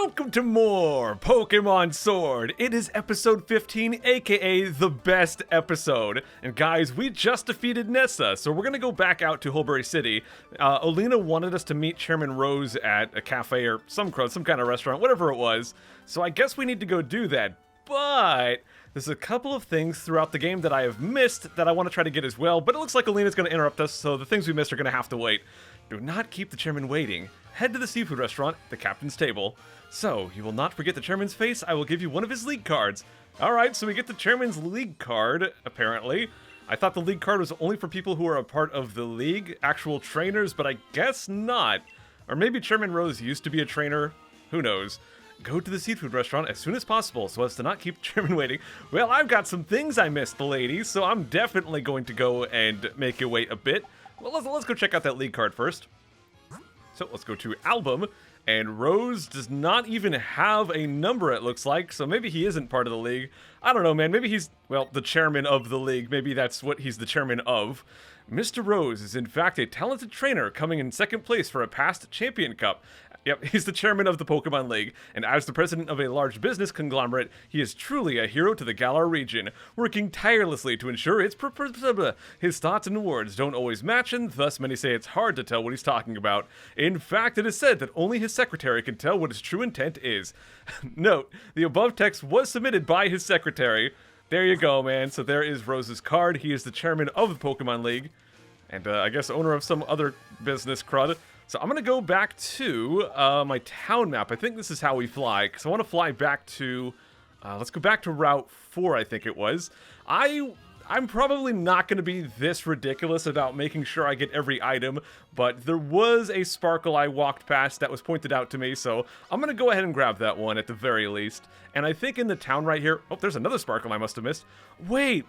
welcome to more Pokemon Sword. It is episode 15, aka the best episode. And guys, we just defeated Nessa, so we're gonna go back out to Hulbury City. Olina wanted us to meet Chairman Rose at a cafe or some kind of restaurant, whatever it was. So I guess we need to go do that. But there's a couple of things throughout the game that I have missed that I want to try to get as well, but it looks like Olina's going to interrupt us, so the things we missed are going to have to wait. Do not keep the chairman waiting. Head to the seafood restaurant, the captain's table. So, you will not forget the chairman's face. I will give you one of his league cards. Alright, so we get the chairman's league card, apparently. I thought the league card was only for people who are a part of the league, actual trainers, but I guess not. Or maybe Chairman Rose used to be a trainer. Who knows? Go to the seafood restaurant as soon as possible so as to not keep the chairman waiting. Well, I've got some things I missed, ladies, so I'm definitely going to go and make you wait a bit. Well, let's go check out that league card first. So let's go to album, and Rose does not even have a number, it looks like, so maybe he isn't part of the league. I don't know, man, maybe he's, well, the chairman of the league. Maybe that's what he's the chairman of. Mr. Rose is in fact a talented trainer coming in second place for a past champion cup. Yep, he's the chairman of the Pokemon League, and as the president of a large business conglomerate, he is truly a hero to the Galar region, working tirelessly to ensure his thoughts and words don't always match, and thus many say it's hard to tell what he's talking about. In fact, it is said that only his secretary can tell what his true intent is. Note, the above text was submitted by his secretary. There you go, man. So there is Rose's card. He is the chairman of the Pokemon League, and I guess owner of some other business crud. So I'm going to go back to my town map. I think this is how we fly, because I want to fly back to, let's go back to Route 4, I think it was. I'm probably not going to be this ridiculous about making sure I get every item, but there was a Sparkle I walked past that was pointed out to me, so I'm going to go ahead and grab that one at the very least. And I think in the town right here, oh, there's another Sparkle I must have missed. Wait!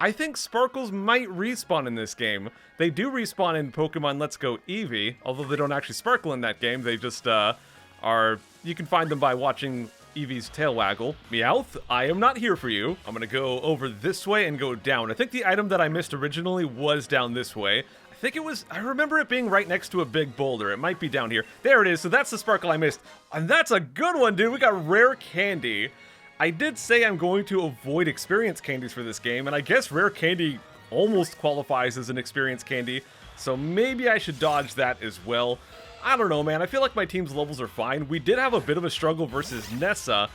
I think Sparkles might respawn in this game. They do respawn in Pokemon Let's Go Eevee, although they don't actually sparkle in that game. They just are... You can find them by watching Eevee's tail waggle. Meowth, I am not here for you. I'm gonna go over this way and go down. I think the item that I missed originally was down this way. I think it was... I remember it being right next to a big boulder. It might be down here. There it is. So that's the Sparkle I missed. And that's a good one, dude. We got rare candy. I did say I'm going to avoid experience candies for this game, and I guess rare candy almost qualifies as an experience candy, so maybe I should dodge that as well. I don't know, man. I feel like my team's levels are fine. We did have a bit of a struggle versus Nessa,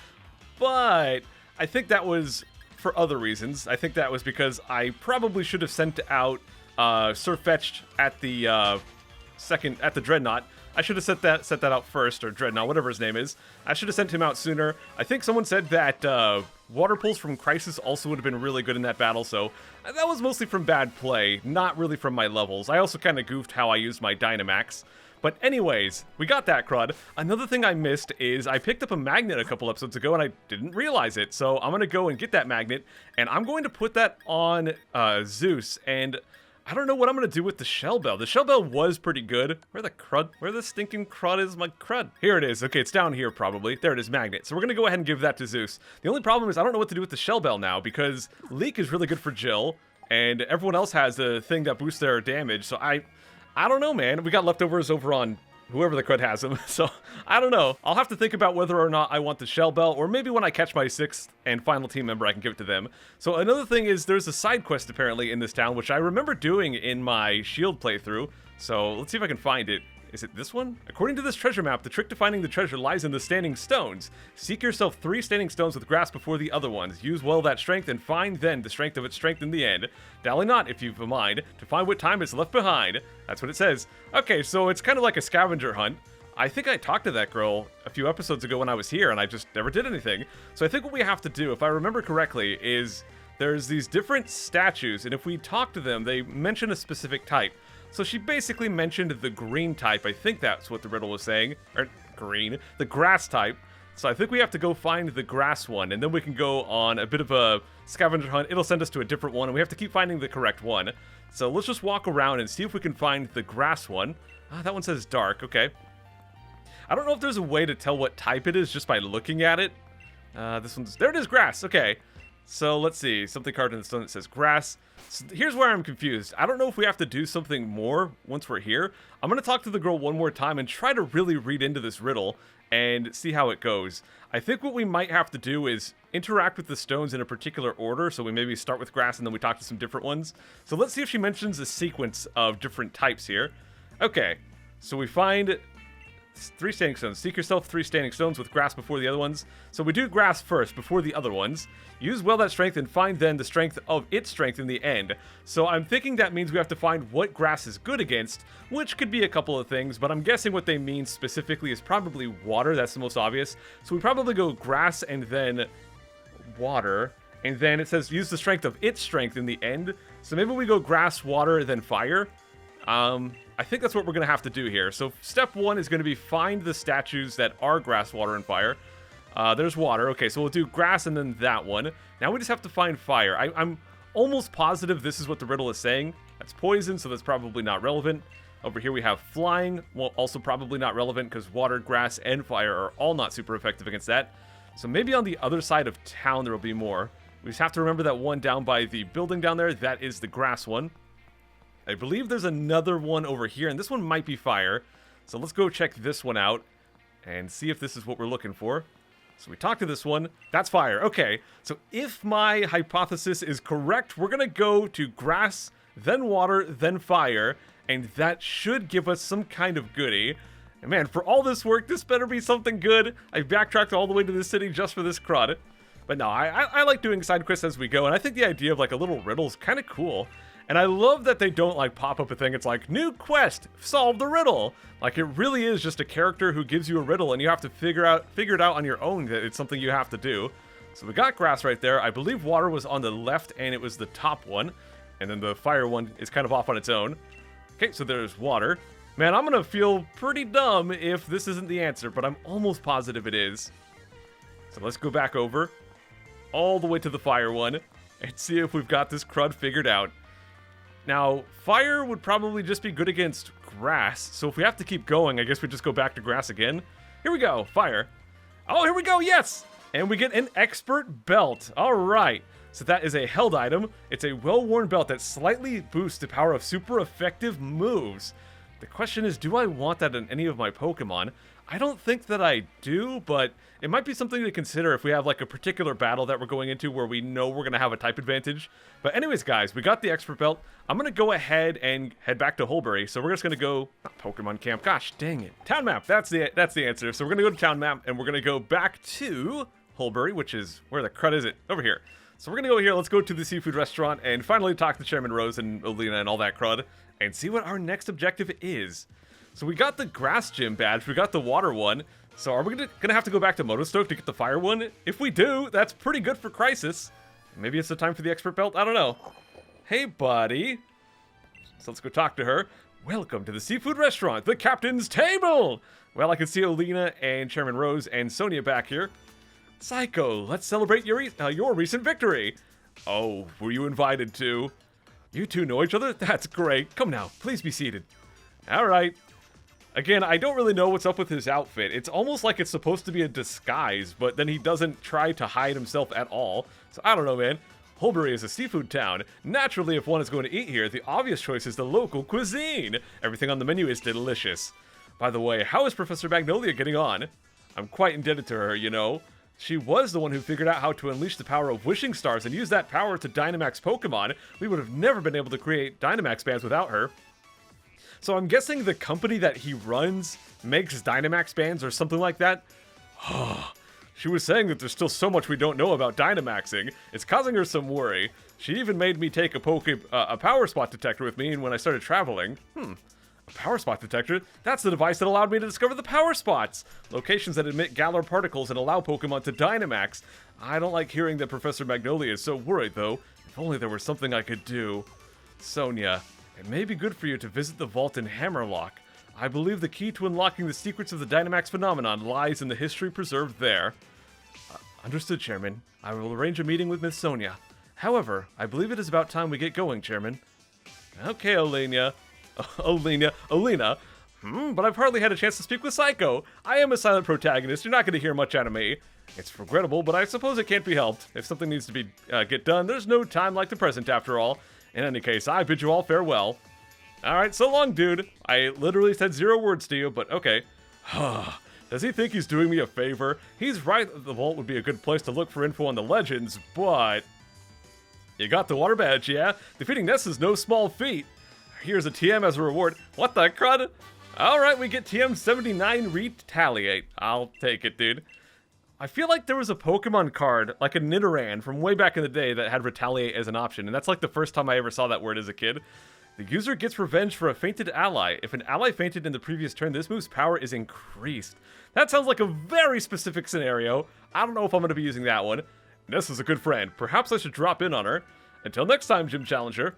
but I think that was for other reasons. I think that was because I probably should have sent out Sirfetch'd at the at the Dreadnought. I should have set that out first, or Dreadnought, whatever his name is. I should have sent him out sooner. I think someone said that Water Pulse from Crisis also would have been really good in that battle, so that was mostly from bad play, not really from my levels. I also kind of goofed how I used my Dynamax. But anyways, we got that, crud. Another thing I missed is I picked up a magnet a couple episodes ago and I didn't realize it. So I'm going to go and get that magnet, and I'm going to put that on Zeus, and I don't know what I'm going to do with the Shell Bell. The Shell Bell was pretty good. Where the stinking crud is my crud? Here it is. Okay, it's down here probably. There it is, magnet. So we're going to go ahead and give that to Zeus. The only problem is I don't know what to do with the Shell Bell now, because Leak is really good for Jill, and everyone else has a thing that boosts their damage. So I don't know, man. We got leftovers over on whoever the crud has them, so I don't know. I'll have to think about whether or not I want the Shell Bell, or maybe when I catch my 6th and final team member, I can give it to them. So another thing is there's a side quest apparently in this town, which I remember doing in my Shield playthrough. So let's see if I can find it. Is it this one? According to this treasure map, the trick to finding the treasure lies in the standing stones. Seek yourself 3 standing stones with grass before the other ones. Use well that strength and find then the strength of its strength in the end. Dally not, if you've a mind, to find what time is left behind. That's what it says. Okay, so it's kind of like a scavenger hunt. I think I talked to that girl a few episodes ago when I was here, and I just never did anything. So I think what we have to do, if I remember correctly, is there's these different statues, and if we talk to them, they mention a specific type. So she basically mentioned the green type. I think that's what the riddle was saying. Or green. The grass type. So I think we have to go find the grass one, and then we can go on a bit of a scavenger hunt. It'll send us to a different one, and we have to keep finding the correct one. So let's just walk around and see if we can find the grass one. Ah, that one says dark. Okay. I don't know if there's a way to tell what type it is just by looking at it. This one's... There it is, grass. Okay. So let's see. Something carved in the stone that says grass. So here's where I'm confused. I don't know if we have to do something more once we're here. I'm going to talk to the girl one more time and try to really read into this riddle. and see how it goes. I think what we might have to do is interact with the stones in a particular order, so we maybe start with grass and then we talk to some different ones. So let's see if she mentions a sequence of different types here. Okay, so we find 3 standing stones. Seek yourself 3 standing stones with grass before the other ones. So we do grass first before the other ones. Use well that strength and find then the strength of its strength in the end. So I'm thinking that means we have to find what grass is good against, which could be a couple of things, but I'm guessing what they mean specifically is probably water. That's the most obvious. So we probably go grass and then water. And then it says use the strength of its strength in the end. So maybe we go grass, water, then fire. I think that's what we're going to have to do here. So step 1 is going to be find the statues that are grass, water, and fire. There's water. Okay, so we'll do grass and then that one. Now we just have to find fire. I'm almost positive this is what the riddle is saying. That's poison, so that's probably not relevant. Over here we have flying. Well, also probably not relevant because water, grass, and fire are all not super effective against that. So maybe on the other side of town there will be more. We just have to remember that one down by the building down there. That is the grass one. I believe there's another one over here, and this one might be fire. So let's go check this one out and see if this is what we're looking for. So we talked to this one. That's fire. Okay, so if my hypothesis is correct, we're going to go to grass, then water, then fire, and that should give us some kind of goodie. And man, for all this work, this better be something good. I backtracked all the way to the city just for this crud. But no, I like doing side quests as we go, and I think the idea of like a little riddle is kind of cool. And I love that they don't like pop up a thing. It's like, new quest, solve the riddle. Like it really is just a character who gives you a riddle and you have to figure it out on your own that it's something you have to do. So we got grass right there. I believe water was on the left and it was the top one. And then the fire one is kind of off on its own. Okay, so there's water. Man, I'm gonna feel pretty dumb if this isn't the answer, but I'm almost positive it is. So let's go back over all the way to the fire one and see if we've got this crud figured out. Now, fire would probably just be good against grass, so if we have to keep going, I guess we just go back to grass again. Here we go, fire. Oh, here we go, yes! And we get an expert belt. All right, so that is a held item. It's a well-worn belt that slightly boosts the power of super effective moves. The question is, do I want that in any of my Pokemon? I don't think that I do, but it might be something to consider if we have like a particular battle that we're going into where we know we're going to have a type advantage. But anyways, guys, we got the expert belt. I'm going to go ahead and head back to Holbury. So we're just going to go Pokemon camp. Gosh, dang it. Town map. That's the answer. So we're going to go to town map and we're going to go back to Holbury, which is where the crud is it? Over here. So we're going to go here. Let's go to the seafood restaurant and finally talk to Chairman Rose and Olina and all that crud and see what our next objective is. So we got the grass gym badge, we got the water one, so are we gonna have to go back to Motostoke to get the fire one? If we do, that's pretty good for Crisis. Maybe it's the time for the expert belt, I don't know. Hey buddy. So let's go talk to her. Welcome to the seafood restaurant, the captain's table! Well, I can see Olina and Chairman Rose and Sonia back here. Psycho, let's celebrate your recent victory. Oh, were you invited to? You two know each other? That's great. Come now, please be seated. All right. Again, I don't really know what's up with his outfit. It's almost like it's supposed to be a disguise, but then he doesn't try to hide himself at all. So I don't know, man. Holbury is a seafood town. Naturally, if one is going to eat here, the obvious choice is the local cuisine. Everything on the menu is delicious. By the way, how is Professor Magnolia getting on? I'm quite indebted to her, you know. She was the one who figured out how to unleash the power of wishing stars and use that power to Dynamax Pokemon. We would have never been able to create Dynamax bands without her. So I'm guessing the company that he runs makes Dynamax bands or something like that. She was saying that there's still so much we don't know about Dynamaxing. It's causing her some worry. She even made me take a power spot detector with me when I started traveling. A power spot detector? That's the device that allowed me to discover the power spots. Locations that emit Galar particles and allow Pokemon to Dynamax. I don't like hearing that Professor Magnolia is so worried though. If only there was something I could do. Sonia. It may be good for you to visit the vault in Hammerlock. I believe the key to unlocking the secrets of the Dynamax phenomenon lies in the history preserved there. Understood, Chairman. I will arrange a meeting with Miss Sonia. However, I believe it is about time we get going, Chairman. Okay, Olina. But I've hardly had a chance to speak with Psycho. I am a silent protagonist. You're not going to hear much out of me. It's regrettable, but I suppose it can't be helped. If something needs to be get done, there's no time like the present after all. In any case, I bid you all farewell. Alright, so long, dude. I literally said 0 words to you, but okay. Does he think he's doing me a favor? He's right that the vault would be a good place to look for info on the legends, but... You got the water badge, yeah? Defeating Nessa's no small feat. Here's a TM as a reward. What the crud? Alright, we get TM 79 Retaliate. I'll take it, dude. I feel like there was a Pokemon card, like a Nidoran from way back in the day that had Retaliate as an option, and that's like the first time I ever saw that word as a kid. The user gets revenge for a fainted ally. If an ally fainted in the previous turn, this move's power is increased. That sounds like a very specific scenario. I don't know if I'm going to be using that one. Nessa's a good friend. Perhaps I should drop in on her. Until next time, Gym Challenger.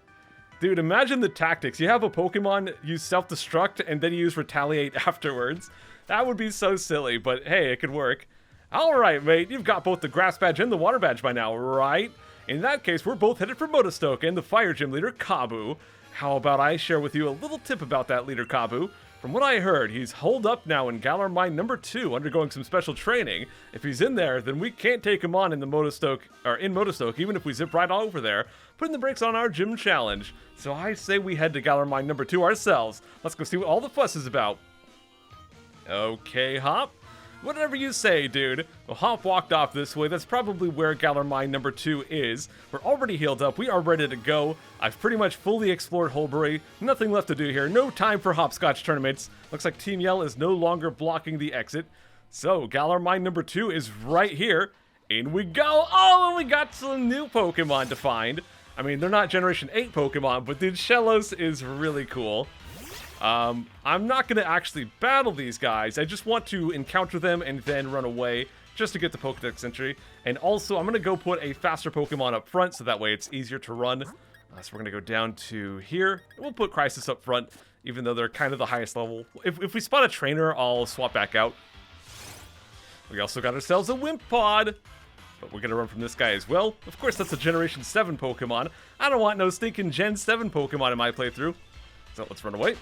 Dude, imagine the tactics. You have a Pokemon use self-destruct, and then you use Retaliate afterwards. That would be so silly, but hey, it could work. Alright, mate, you've got both the Grass Badge and the Water Badge by now, right? In that case, we're both headed for Motostoke and the Fire Gym leader, Kabu. How about I share with you a little tip about that leader, Kabu? From what I heard, he's holed up now in Galar Mine number 2, undergoing some special training. If he's in there, then we can't take him on in the Motostoke, or in Motostoke, even if we zip right over there, putting the brakes on our gym challenge. So I say we head to Galar Mine number 2 ourselves. Let's go see what all the fuss is about. Okay, Hop. Whatever you say, dude. Well, Hop walked off this way. That's probably where Galar Mine number 2 is. We're already healed up. We are ready to go. I've pretty much fully explored Holbury. Nothing left to do here. No time for hopscotch tournaments. Looks like Team Yell is no longer blocking the exit. So, Galar Mine number 2 is right here. In we go. Oh, and we got some new Pokemon to find. I mean, they're not Generation 8 Pokemon, but dude, Shellos is really cool. I'm not going to actually battle these guys. I just want to encounter them and then run away just to get the Pokedex entry. And also, I'm going to go put a faster Pokemon up front so that way it's easier to run. So we're going to go down to here. We'll put Crisis up front, even though they're kind of the highest level. If we spot a trainer, I'll swap back out. We also got ourselves a Wimpod. But we're going to run from this guy as well. Of course, that's a Generation 7 Pokemon. I don't want no stinking Gen 7 Pokemon in my playthrough. So let's run away.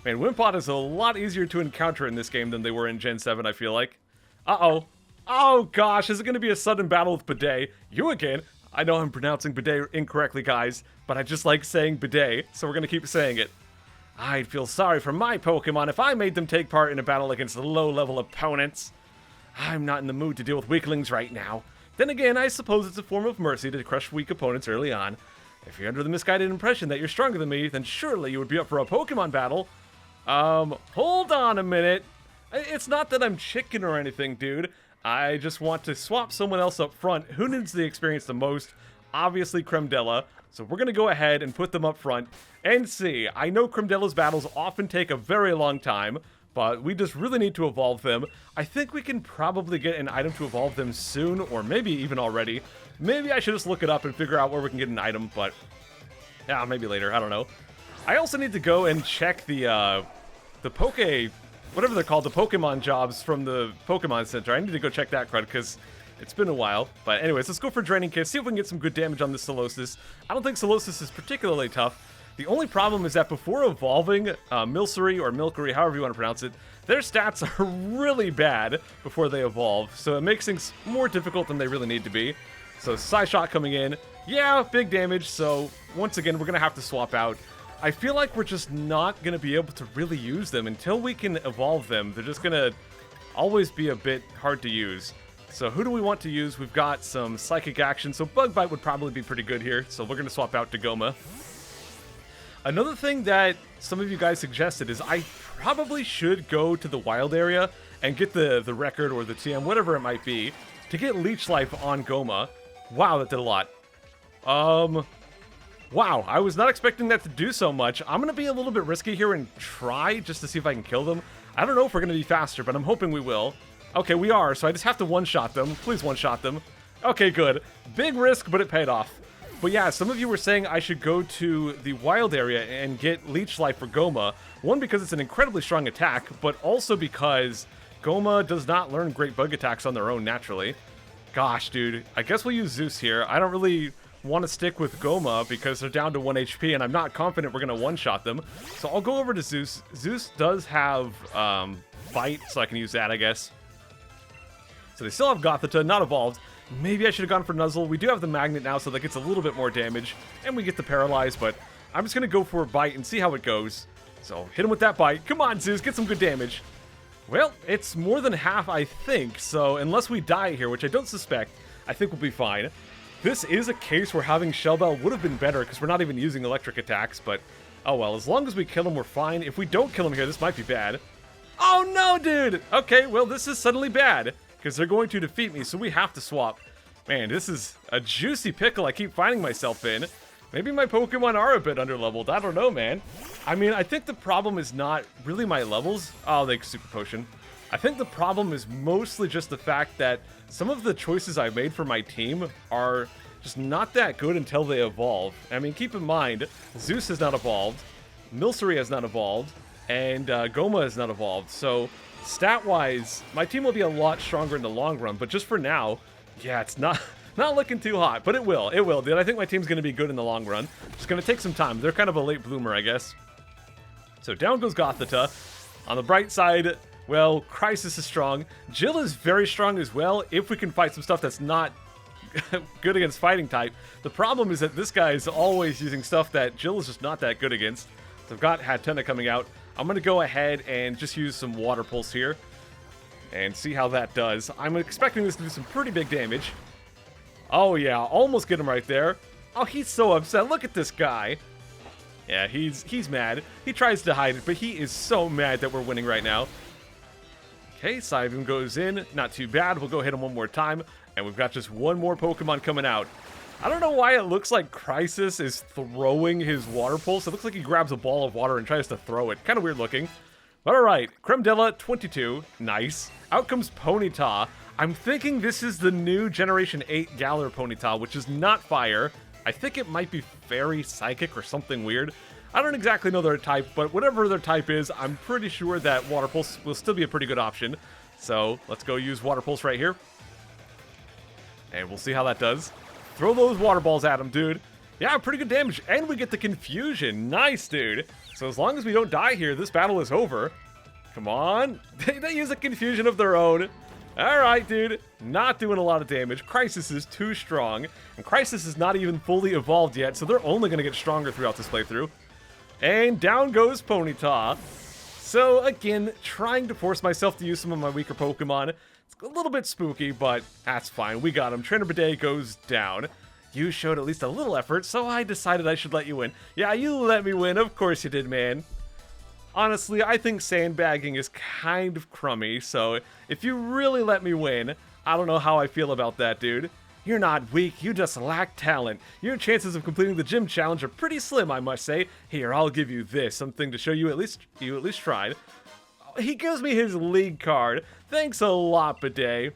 Man, Wimpod is a lot easier to encounter in this game than they were in Gen 7, I feel like. Uh-oh. Oh, gosh, is it going to be a sudden battle with Bidet? You again? I know I'm pronouncing Bidet incorrectly, guys, but I just like saying Bidet, so we're going to keep saying it. I'd feel sorry for my Pokemon if I made them take part in a battle against low-level opponents. I'm not in the mood to deal with weaklings right now. Then again, I suppose it's a form of mercy to crush weak opponents early on. If you're under the misguided impression that you're stronger than me, then surely you would be up for a Pokemon battle. Hold on a minute. It's not that I'm chicken or anything, dude. I just want to swap someone else up front. Who needs the experience the most? Obviously, Cremdella. So we're going to go ahead and put them up front and see. I know Cremdella's battles often take a very long time, but we just really need to evolve them. I think we can probably get an item to evolve them soon, or maybe even already. Maybe I should just look it up and figure out where we can get an item, but yeah, maybe later. I don't know. I also need to go and check the whatever they're called, the Pokemon jobs from the Pokemon Center. I need to go check that crud because it's been a while. But anyways, let's go for Draining Kiss, see if we can get some good damage on this Solosis. I don't think Solosis is particularly tough. The only problem is that before evolving Milcery or Milcery, however you want to pronounce it, their stats are really bad before they evolve. So it makes things more difficult than they really need to be. So Psyshot coming in. Yeah, big damage. So once again, we're going to have to swap out. I feel like we're just not going to be able to really use them until we can evolve them. They're just going to always be a bit hard to use. So who do we want to use? We've got some Psychic Action, so Bug Bite would probably be pretty good here. So we're going to swap out to Goma. Another thing that some of you guys suggested is I probably should go to the wild area and get the record or the TM, whatever it might be, to get Leech Life on Goma. Wow, that did a lot. Wow, I was not expecting that to do so much. I'm going to be a little bit risky here and try just to see if I can kill them. I don't know if we're going to be faster, but I'm hoping we will. Okay, we are, so I just have to one-shot them. Please one-shot them. Okay, good. Big risk, but it paid off. But yeah, some of you were saying I should go to the wild area and get Leech Life for Goma. One, because it's an incredibly strong attack, but also because Goma does not learn great bug attacks on their own naturally. Gosh, dude. I guess we'll use Zeus here. I don't really want to stick with Goma because they're down to 1 HP and I'm not confident we're going to one-shot them. So I'll go over to Zeus. Zeus does have Bite, so I can use that, I guess. So they still have Gothita, not evolved. Maybe I should have gone for Nuzzle. We do have the Magnet now, so that gets a little bit more damage. And we get the Paralyze, but I'm just going to go for a Bite and see how it goes. So hit him with that Bite. Come on, Zeus, get some good damage. Well, it's more than half, I think, so unless we die here, which I don't suspect, I think we'll be fine. This is a case where having Shell Bell would have been better because we're not even using electric attacks, but oh well, as long as we kill him, we're fine. If we don't kill him here, this might be bad. Oh no, dude! Okay, well, this is suddenly bad because they're going to defeat me, so we have to swap. Man, this is a juicy pickle I keep finding myself in. Maybe my Pokemon are a bit underleveled. I don't know, man. I mean, I think the problem is not really my levels. Oh, they Super Potion. I think the problem is mostly just the fact that some of the choices I made for my team are just not that good until they evolve. I mean, keep in mind, Zeus has not evolved, Milcery has not evolved, and Goma has not evolved. So, stat-wise, my team will be a lot stronger in the long run, but just for now, yeah, it's not looking too hot, but it will, dude. I think my team's going to be good in the long run. It's going to take some time. They're kind of a late bloomer, I guess. So down goes Gothita. On the bright side, well, Crisis is strong. Jill is very strong as well, if we can fight some stuff that's not good against fighting type. The problem is that this guy is always using stuff that Jill is just not that good against. So I've got Hatena coming out. I'm going to go ahead and just use some Water Pulse here and see how that does. I'm expecting this to do some pretty big damage. Oh yeah, almost get him right there. Oh, he's so upset. Look at this guy. Yeah, he's mad. He tries to hide it, but he is so mad that we're winning right now. Okay, Psybeam goes in. Not too bad. We'll go hit him one more time. And we've got just one more Pokemon coming out. I don't know why it looks like Crisis is throwing his Water Pulse. It looks like he grabs a ball of water and tries to throw it. Kind of weird looking. But alright, Cremdella, 22. Nice. Out comes Ponyta. I'm thinking this is the new Generation 8 Galar Ponyta, which is not fire. I think it might be Fairy, Psychic, or something weird. I don't exactly know their type, but whatever their type is, I'm pretty sure that Water Pulse will still be a pretty good option. So, let's go use Water Pulse right here. And we'll see how that does. Throw those Water Balls at him, dude. Yeah, pretty good damage. And we get the Confusion. Nice, dude. So as long as we don't die here, this battle is over. Come on. They use a Confusion of their own. Alright, dude. Not doing a lot of damage. Crisis is too strong. And Crisis is not even fully evolved yet, so they're only going to get stronger throughout this playthrough. And down goes Ponyta. So, again, trying to force myself to use some of my weaker Pokemon. It's a little bit spooky, but that's fine. We got him. Trainer Bidet goes down. You showed at least a little effort, so I decided I should let you win. Yeah, you let me win. Of course you did, man. Honestly, I think sandbagging is kind of crummy, so if you really let me win, I don't know how I feel about that, dude. You're not weak, you just lack talent. Your chances of completing the gym challenge are pretty slim, I must say. Here, I'll give you this, something to show you at least tried. He gives me his league card. Thanks a lot, Bidet.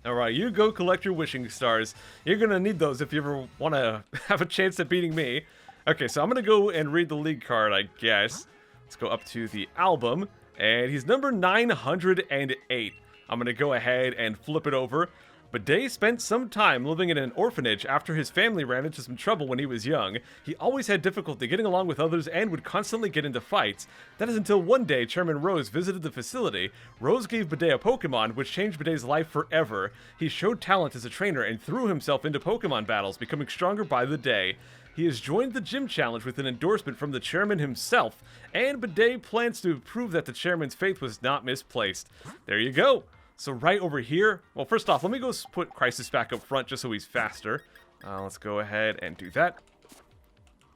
Alright, you go collect your wishing stars. You're gonna need those if you ever want to have a chance at beating me. Okay, so I'm gonna go and read the league card, I guess. Let's go up to the album, and he's number 908. I'm gonna go ahead and flip it over. Bidet spent some time living in an orphanage after his family ran into some trouble when he was young. He always had difficulty getting along with others and would constantly get into fights. That is until one day Chairman Rose visited the facility. Rose gave Bidet a Pokemon, which changed Bidet's life forever. He showed talent as a trainer and threw himself into Pokemon battles, becoming stronger by the day. He has joined the gym challenge with an endorsement from the chairman himself, and Bidet plans to prove that the chairman's faith was not misplaced. There you go. So right over here, well, first off, let me go put Crisis back up front just so he's faster. Let's go ahead and do that.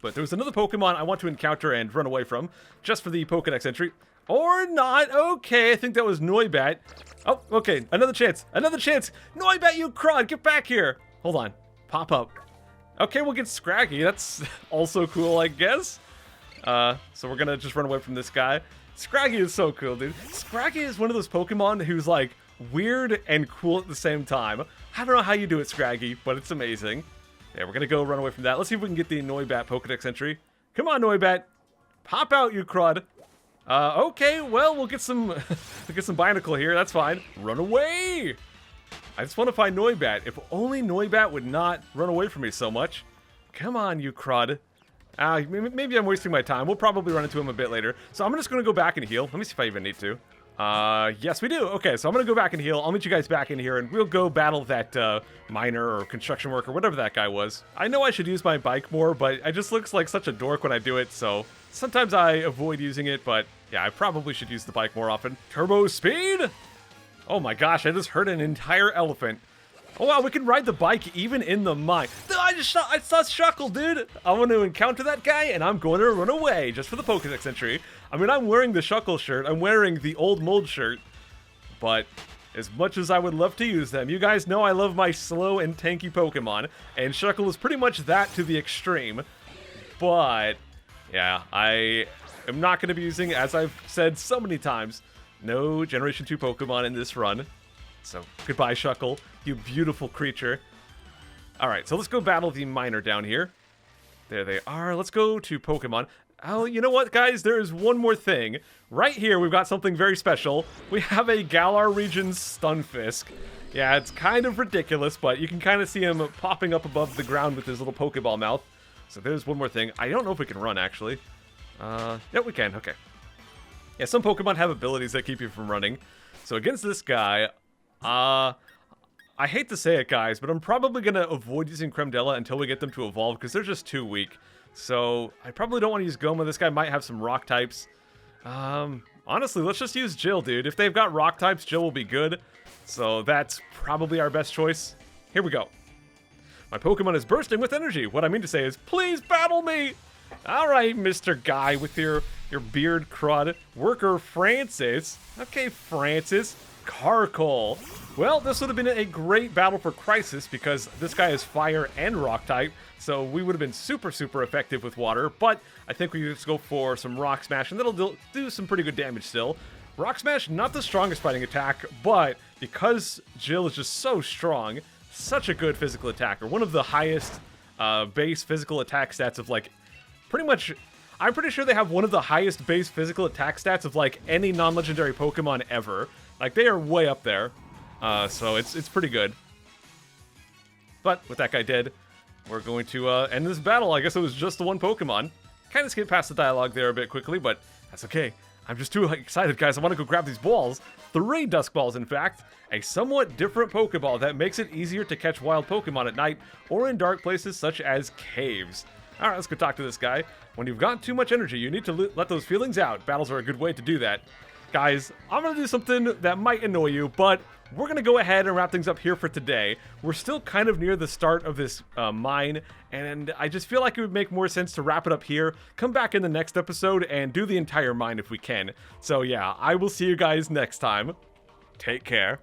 But there was another Pokemon I want to encounter and run away from, just for the Pokedex entry. Or not. Okay, I think that was Noibat. Oh, okay, another chance. Another chance. Noibat, you crud, get back here. Hold on. Pop up. Okay, we'll get Scraggy. That's also cool, I guess. So we're gonna just run away from this guy. Scraggy is so cool, dude. Scraggy is one of those Pokemon who's like weird and cool at the same time. I don't know how you do it, Scraggy, but it's amazing. Yeah, we're gonna go run away from that. Let's see if we can get the Noibat Pokedex entry. Come on, Noibat. Pop out, you crud. Okay, well, we'll get some we'll get some Binacle here. That's fine. Run away! I just want to find Noibat. If only Noibat would not run away from me so much. Come on, you crud. Maybe I'm wasting my time. We'll probably run into him a bit later. So I'm just going to go back and heal. Let me see if I even need to. Yes, we do. Okay, so I'm going to go back and heal. I'll meet you guys back in here, and we'll go battle that miner or construction worker, whatever that guy was. I know I should use my bike more, but I just looks like such a dork when I do it, so sometimes I avoid using it, but Yeah, I probably should use the bike more often. Turbo speed? Oh my gosh, I just heard an entire elephant. Oh wow, we can ride the bike even in the mine. I saw Shuckle, dude. I want to encounter that guy, and I'm going to run away just for the Pokédex entry. I mean, I'm wearing the Shuckle shirt. I'm wearing the old mold shirt. But as much as I would love to use them, you guys know I love my slow and tanky Pokemon, and Shuckle is pretty much that to the extreme. But yeah, I am not going to be using, as I've said so many times, no Generation 2 Pokemon in this run. So, goodbye, Shuckle, you beautiful creature. Alright, so let's go battle the miner down here. There they are. Let's go to Pokemon. Oh, you know what, guys? There is one more thing. Right here, we've got something very special. We have a Galar region Stunfisk. Yeah, it's kind of ridiculous, but you can kind of see him popping up above the ground with his little Pokeball mouth. So there's one more thing. I don't know if we can run, actually. Yeah, we can. Okay. Yeah, some Pokemon have abilities that keep you from running. So against this guy, I hate to say it, guys, but I'm probably going to avoid using Cremdella until we get them to evolve, because they're just too weak. So I probably don't want to use Goma. This guy might have some rock types. Honestly, let's just use Jill, dude. If they've got rock types, Jill will be good. So that's probably our best choice. Here we go. My Pokemon is bursting with energy. What I mean to say is, please battle me! Alright, Mr. Guy with your beard crud. Worker Francis. Okay, Francis. Carkol. Well, this would have been a great battle for Crisis because this guy is fire and rock type, so we would have been super, super effective with water, but I think we just go for some Rock Smash, and that'll do some pretty good damage still. Rock Smash, not the strongest fighting attack, but because Jill is just so strong, such a good physical attacker. One of the highest base physical attack stats of, like, pretty much... I'm pretty sure they have one of the highest base physical attack stats of, like, any non-legendary Pokemon ever. Like, they are way up there. So it's pretty good. But with that guy dead, we're going to end this battle. I guess it was just the one Pokemon. Kind of skipped past the dialogue there a bit quickly, but that's okay. I'm just too excited, guys. I want to go grab these balls. 3 Dusk Balls, in fact. A somewhat different Pokeball that makes it easier to catch wild Pokemon at night or in dark places such as caves. Alright, let's go talk to this guy. When you've got too much energy, you need to let those feelings out. Battles are a good way to do that. Guys, I'm going to do something that might annoy you, but we're going to go ahead and wrap things up here for today. We're still kind of near the start of this mine, and I just feel like it would make more sense to wrap it up here, come back in the next episode, and do the entire mine if we can. So yeah, I will see you guys next time. Take care.